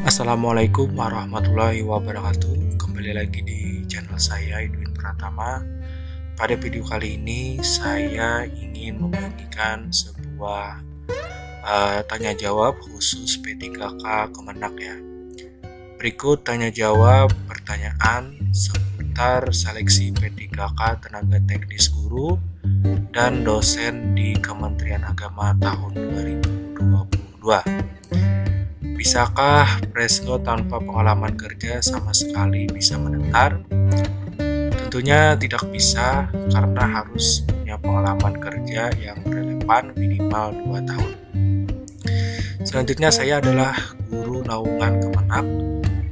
Assalamualaikum warahmatullahi wabarakatuh. Kembali lagi di channel saya, Edwin Pratama. Pada video kali ini saya ingin membagikan sebuah tanya jawab khusus P3K Kemenak ya. Berikut tanya jawab pertanyaan seputar seleksi P3K tenaga teknis guru dan dosen di Kementerian Agama tahun 2022. Bisakah Presto tanpa pengalaman kerja sama sekali bisa mendaftar? Tentunya tidak bisa, karena harus punya pengalaman kerja yang relevan minimal 2 tahun. Selanjutnya, saya adalah guru naungan Kemenak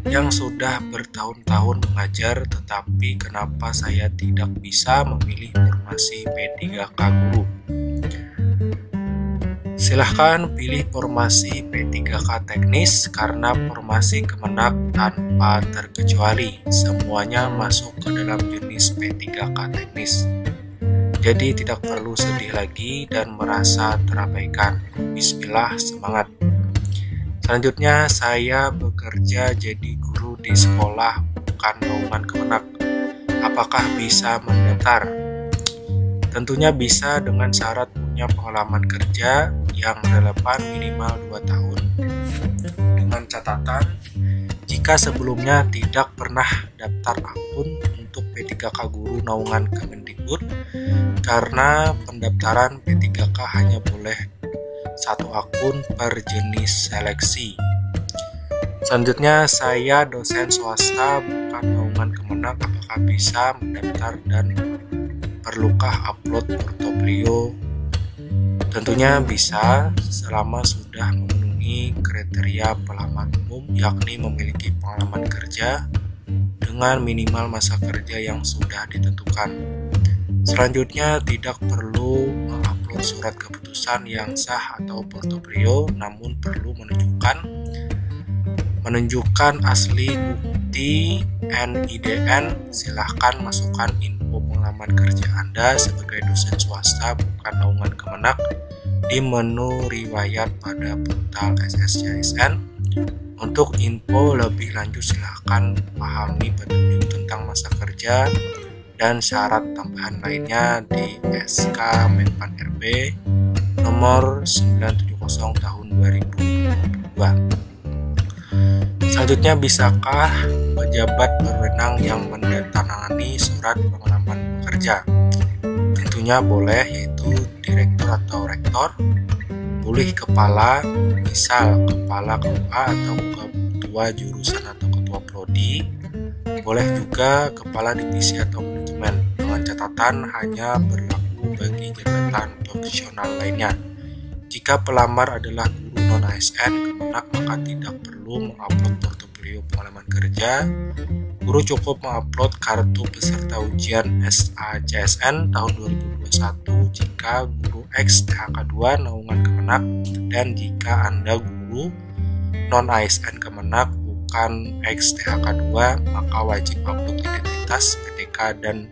yang sudah bertahun-tahun mengajar, tetapi kenapa saya tidak bisa memilih formasi P3K guru? Silahkan pilih formasi P3K teknis, karena formasi Kemenak tanpa terkecuali semuanya masuk ke dalam jenis P3K teknis. Jadi tidak perlu sedih lagi dan merasa terabaikan. Bismillah, semangat. Selanjutnya, saya bekerja jadi guru di sekolah bukan naungan Kemenak. Apakah bisa mendaftar? Tentunya bisa, dengan syarat punya pengalaman kerja yang relevan minimal 2 tahun. Dengan catatan, jika sebelumnya tidak pernah daftar akun untuk P3K guru naungan Kemendikbud, karena pendaftaran P3K hanya boleh 1 akun per jenis seleksi. Selanjutnya, saya dosen swasta bukan naungan Kemenak. Apakah bisa mendaftar dan perlukah upload portofolio? Tentunya bisa, selama sudah memenuhi kriteria pelamar umum, yakni memiliki pengalaman kerja dengan minimal masa kerja yang sudah ditentukan. Selanjutnya, tidak perlu mengupload surat keputusan yang sah atau portofolio, namun perlu menunjukkan asli bukti NIDN. Silahkan masukkan info pengalaman kerja Anda sebagai dosen swasta bukan naungan Kemenak di menu riwayat pada portal SSCSN. Untuk info lebih lanjut silahkan pahami petunjuk tentang masa kerja dan syarat tambahan lainnya di SK Menpan RB nomor 970 tahun 2022. Selanjutnya, bisakah pejabat berwenang yang menandatangani surat pengalaman bekerja? Tentunya boleh, yaitu direktur atau rektor, boleh kepala, misal kepala KUA atau ketua jurusan atau ketua prodi, boleh juga kepala divisi atau manajemen, dengan catatan hanya berlaku bagi jabatan profesional lainnya. Jika pelamar adalah guru non-ASN Kemenak, maka tidak perlu mengupload portofolio pengalaman kerja. Guru cukup mengupload kartu peserta ujian SACSN tahun 2021 jika guru X THK 2 naungan Kemenak, dan jika Anda guru non-ASN Kemenak bukan X THK 2, maka wajib upload identitas PTK dan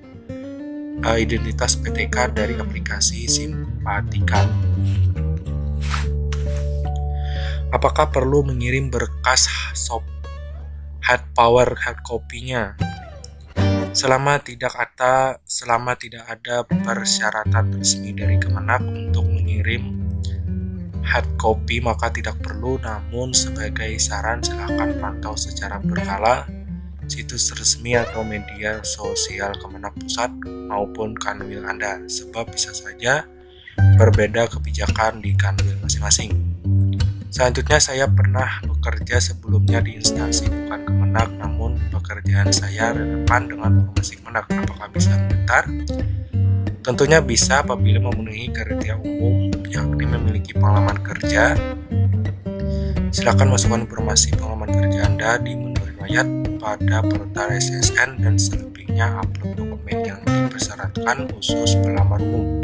identitas PTK dari aplikasi Simpatikan. Apakah perlu mengirim berkas hard copy-nya? Selama tidak ada persyaratan resmi dari Kemenak untuk mengirim hard copy, maka tidak perlu. Namun sebagai saran, silahkan pantau secara berkala situs resmi atau media sosial Kemenak Pusat maupun Kanwil Anda, sebab bisa saja berbeda kebijakan di Kanwil masing-masing. Selanjutnya, saya pernah bekerja sebelumnya di instansi bukan Kemenak, namun pekerjaan saya relevan dengan formasi Kemenak. Apakah bisa mendaftar? Tentunya bisa apabila memenuhi kriteria umum, yakni memiliki pengalaman kerja. Silakan masukkan informasi pengalaman kerja Anda di menu riwayat pada portal SSN, dan selebihnya upload dokumen yang dipersyaratkan khusus pelamar umum.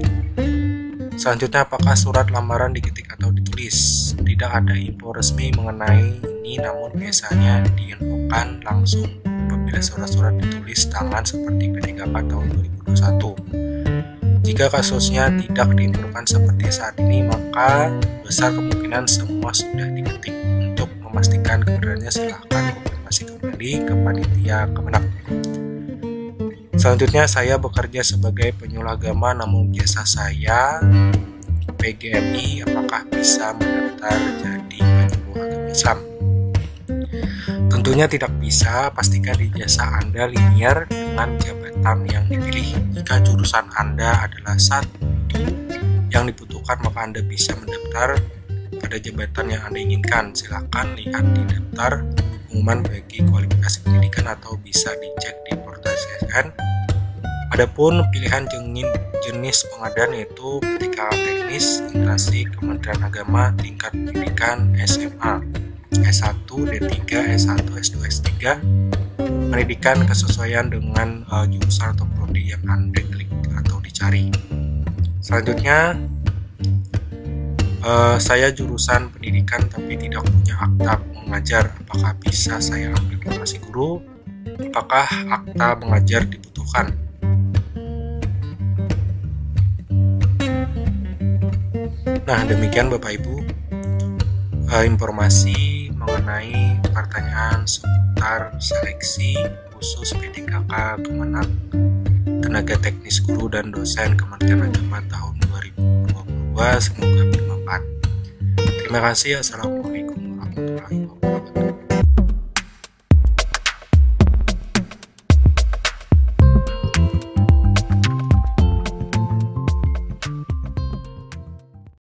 Selanjutnya, apakah surat lamaran diketik atau ditulis? Tidak ada info resmi mengenai ini, namun biasanya diinfokan langsung apabila surat-surat ditulis tangan seperti P3K tahun 2021. Jika kasusnya tidak diinfokan seperti saat ini, maka besar kemungkinan semua sudah diketik. Untuk memastikan kebenarannya silahkan konfirmasi kembali ke panitia Kemenak. Selanjutnya saya bekerja sebagai penyuluh agama, namun jasa saya PGRI, apakah bisa mendaftar jadi penyuluh agama Islam? Tentunya tidak bisa. Pastikan ijazah Anda linear dengan jabatan yang dipilih. Jika jurusan Anda adalah satu yang dibutuhkan, maka Anda bisa mendaftar pada jabatan yang Anda inginkan. Silakan lihat di daftar pengumuman bagi kualifikasi pendidikan atau bisa dicek di portal CSN. Adapun pilihan jenis pengadaan yaitu PTK teknis instansi Kementerian Agama tingkat pendidikan SMA, S1, D3, S1, S2, S3, pendidikan kesesuaian dengan jurusan atau prodi yang Anda klik atau dicari. Selanjutnya, saya jurusan pendidikan tapi tidak punya akta mengajar. Apakah bisa saya ambil formasi guru? Apakah akta mengajar dibutuhkan? Nah, demikian Bapak Ibu informasi mengenai pertanyaan seputar seleksi khusus P3K Kemenak Tenaga Teknis Guru dan Dosen Kementerian Agama tahun 2022. Semoga bermanfaat. Terima kasih. Assalamualaikum warahmatullahi wabarakatuh.